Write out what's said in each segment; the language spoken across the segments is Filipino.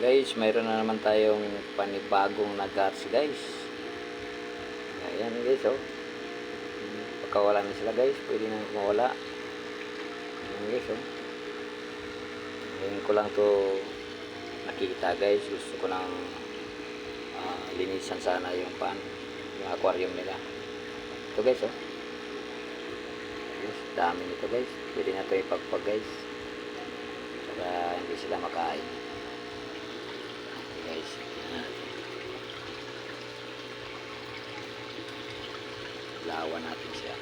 Guys, mayroon na naman tayong panibagong na guts guys. Ayan guys, oh. Pagkawala na sila guys, pwede na mawala. Ayan guys, oh. Ngayon ko lang to nakita guys. Gusto ko nang linisan sana yung yung aquarium nila. Ito guys, oh. Yes, dami nito guys. Pwede na to ipagpag guys, para hindi sila makain. Okay guys, lawan natin siya.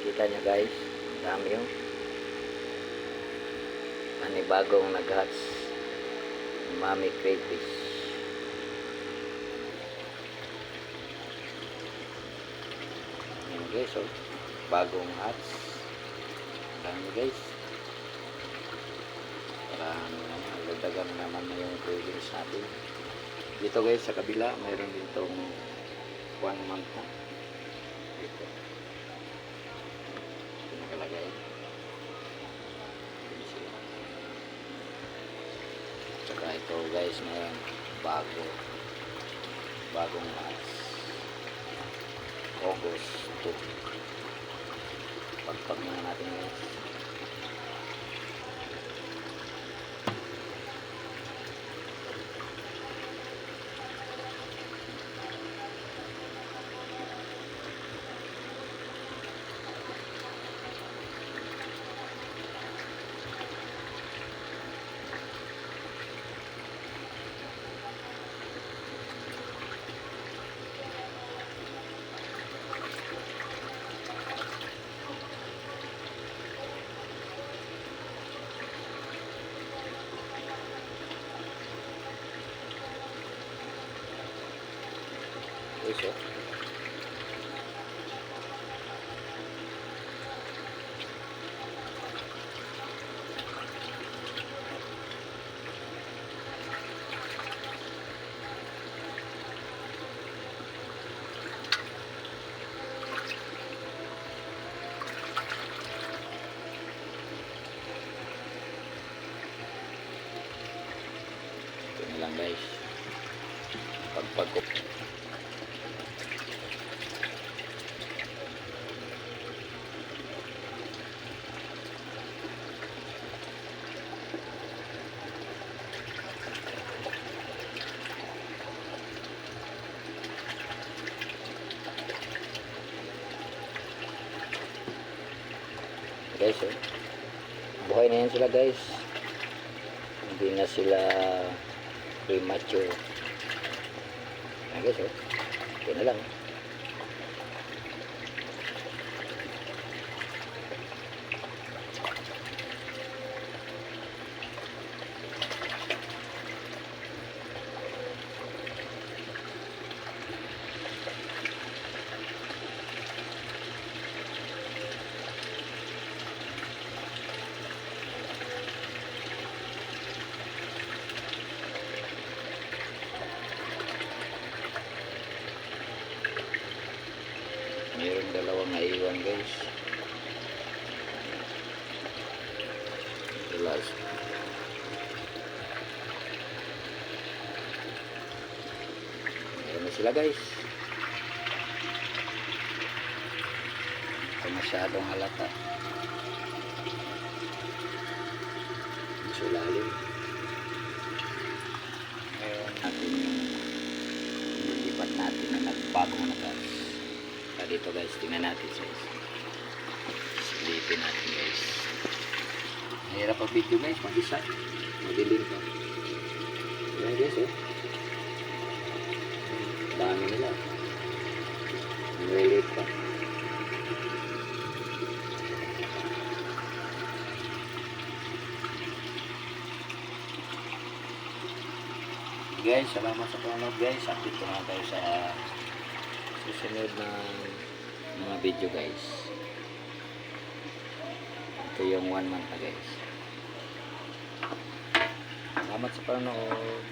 Kita nyo guys, dami yung panibagong nag-hatch mami crayfish. Ayan guys, oh. Bagong hatch. Dami guys. Parang dagdagan naman na yung tulis natin. Dito guys sa kabila mayroon din tong 1 month na. Dito nakalagay. Saka ito guys, mayroon bagong hatch August 2. Pagpag na natin guys. Guys, oh. Ito na lang guys, pagpagkop. Guys, oh. Buhay na yan sila guys, hindi na sila premature. Ayan guys, oh. Okay na lang. Mayroong dalawang naiwan guys. Relax. Mayroon na sila guys. Ito masyadong halata. Sulalim. Ngayon natin yung nilipat natin na nagbagong na guys. Dito guys, tingnan natin guys. Silipin natin guys. Mahirap ang video guys, mag-isa. Madilim pa. Ayan guys, oh. Dami nila. Nililit pa. Guys, salamat sa panonood guys. Update ko na tayo sa susunod na mga video guys. Ito yung 1 month na guys. Salamat sa panonood.